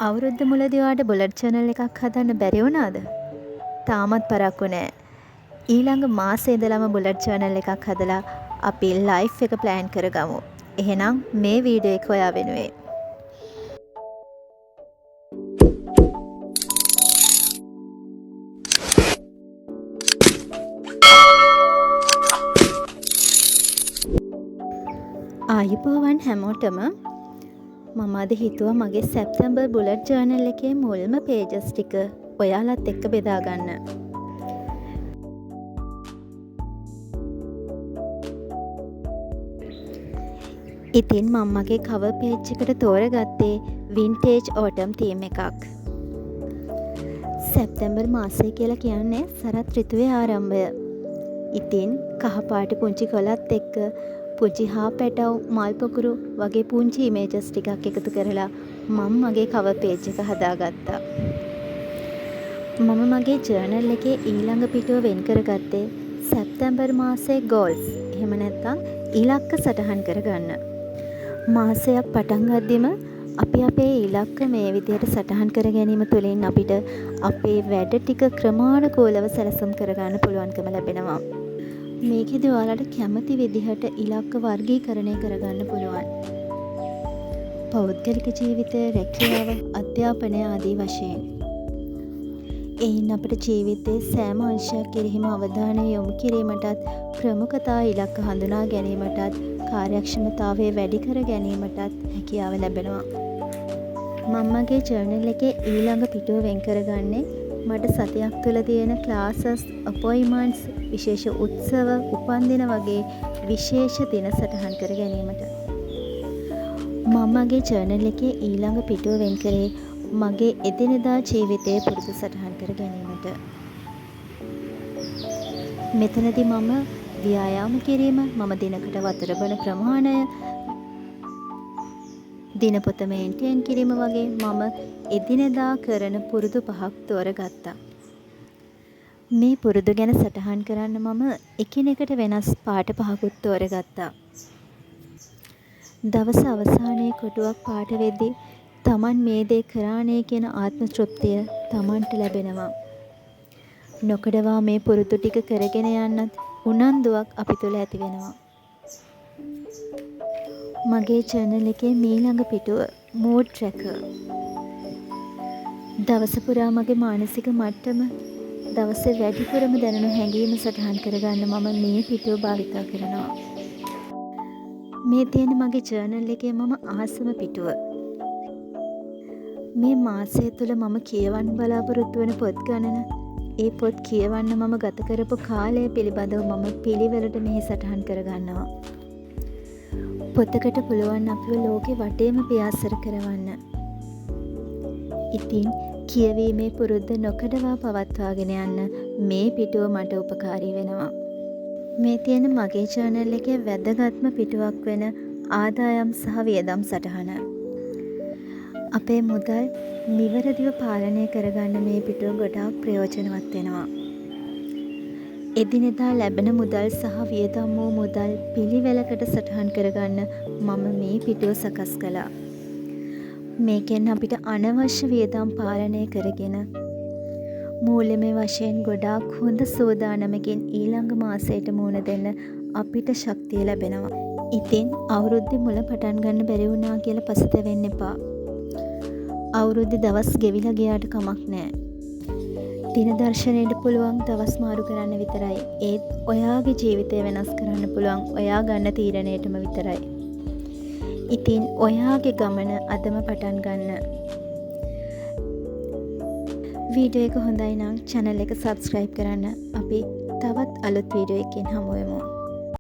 අවුරුද්ද මුලදී ඔයාට බුලට් channel එකක් හදන්න බැරි වුණාද? තාමත් පරක්කු නෑ. ඊළඟ මාසේ ඉඳලම බුලට් channel එකක් හදලා අපි ලයිෆ් එක ප්ලෑන් කරගමු. එහෙනම් මේ වීඩියෝ එක ඔයා වෙනුවෙන්. ආයුබෝවන් හැමෝටම. මම අද හිතුවා මගේ සැප්තැම්බර් බුලට් ජර්නල් එකේ මුල්ම පේජස් ටික ඔයාලත් එක්ක බෙදා ගන්න. ඉතින් මම මගේ කවර් පේජ් එකට තෝරගත්තේ වින්ටේජ් ඕටම් තීම් එකක්. සැප්තැම්බර් මාසය කියලා කියන්නේ සරත් ඍතුවේ ආරම්භය. ඉතින් කහපාට පුංචි කොළත් එක්ක පුංචි හා පැටව් මල් පොකුරු වගේ පුංචි ඉමේජස් ටිකක් එකතු කරලා මම මගේ කවර් පේජ් එක හදාගත්තා. මම මගේ ජර්නල් එකේ ඊළඟ පිටුව වෙන් කරගත්තේ සැප්තැම්බර් මාසයේ ගෝල්ස්. එහෙම නැත්නම් ඉලක්ක සටහන් කරගන්න. මාසයක් පටන් ගද්දිම අපි අපේ ඉලක්ක මේ විදිහට සටහන් කර ගැනීම තුළින් අපිට අපේ වැඩ ටික ක්‍රමානුකූලව සැලසුම් කරගන්න පුළුවන්කම ලැබෙනවා. මේකෙදි ඔයාලට කැමති විදිහට ඉලක්ක වර්ගීකරණය කරගන්න පුළුවන්. පෞද්ගලික ජීවිතය, රැකියාව, අධ්‍යාපනය ආදී වශයෙන්. එයින් අපට ජීවිතයේ සෑම අංශයක් කෙරෙහිම අවධානය යොමු කිරීමටත්, ප්‍රමුඛතා ඉලක්ක හඳුනා ගැනීමටත්, කාර්යක්ෂමතාවය වැඩි කර ගැනීමටත් හැකියාව ලැබෙනවා. මම මගේ ජර්නල් එකේ ඊළඟ පිටුව වෙන් කරගන්නේ මට සතියක් තුළ තියෙන ක්ලාසස්, අපොයින්ට්මන්ට්ස්, විශේෂ උත්සව, උපන්දින වගේ විශේෂ දින සටහන් කර ගැනීමට. මම මගේ ජර්නල් එකේ ඊළඟ පිටුව වෙන් කරේ මගේ එදිනෙදා ජීවිතයේ පුරුදු සටහන් කර ගැනීමට. මෙතනදී මම ව්‍යායාම කිරීම, මම දිනකට වතුර බොන ප්‍රමාණය, දිනපොත මේන්ටේන් කිරීම වගේ මම එදිනෙදා කරන පුරුදු 5ක් තෝරගත්තා. මේ පුරුදු ගැන සටහන් කරන්න මම එකිනෙකට වෙනස් පාට 5කුත් තෝරගත්තා. දවස අවසානයේ කොටුවක් පාට වෙද්දී Taman මේ දේ කරානේ කියන ආත්ම තෘප්තිය Tamanට ලැබෙනවා. නොකඩවා මේ පුරුදු ටික කරගෙන යන්නත් උනන්දුවක් අපි තුළ ඇති වෙනවා. මගේ channel එකේ ඊළඟ පිටුව mood tracker. දවස පුරා මගේ මානසික මට්ටම, දවසේ වැඩිපුරම දැනුණු හැඟීම සටහන් කරගන්න මම මේ පිටුව භාවිතා කරනවා. මේ තියෙන මගේ ජර්නල් එකේ මම ආසම පිටුව. මේ මාසය තුළ මම කියවන්න බලාපොරොත්තු වන පොත් ගණන, ඒ පොත් කියවන්න මම ගත කරපු කාලය පිළිබඳව මම පිළිවෙලට මෙහි සටහන් කරගන්නවා. පොතකට පුළුවන් අපිව ලෝකෙ වටේම පියාසර කරවන්න. ඉතින් කියවීමේ පුරුද්ද නොකඩවා පවත්වාගෙන යන්න මේ පිටුව මට උපකාරී වෙනවා. මේ තියෙන මගේ channel එකේ වැදගත්ම පිටුවක් වෙන ආදායම් සහ වියදම් සටහන. අපේ මුදල් නිවැරදිව පාලනය කරගන්න මේ පිටුව ගොඩාක් ප්‍රයෝජනවත් වෙනවා. එදිනෙදා ලැබෙන මුදල් සහ වියදම් වූ මුදල් පිළිවෙලකට සටහන් කරගන්න මම මේ පිටුව සකස් කළා. මේකෙන් අපිට අනවශ්‍ය වියදම් පාලනය කරගෙන මූල්‍යමය වශයෙන් ගොඩාක් හොඳ සූදානමකින් ඊළඟ මාසයට මුහුණ දෙන්න අපිට ශක්තිය ලැබෙනවා. ඉතින් අවුරුද්දේ මුල පටන් ගන්න බැරි වුණා කියලා පසුතැවෙන්න එපා. අවුරුද්දේ දවස් ගෙවිලා ගියාට කමක් නැහැ. දින දර්ශනයට පුළුවන් දවස් මාරු කරන්න විතරයි. ඒත් ඔයාගේ ජීවිතය වෙනස් කරන්න පුළුවන් ඔයා ගන්න තීරණයටම විතරයි. ඉතින් ඔයාගේ ගමන අදම පටන් ගන්න. වීඩියෝ එක හොඳයි නම් channel එක subscribe කරන්න. අපි තවත් අලුත් වීඩියෝ එකකින් හමු වෙමු.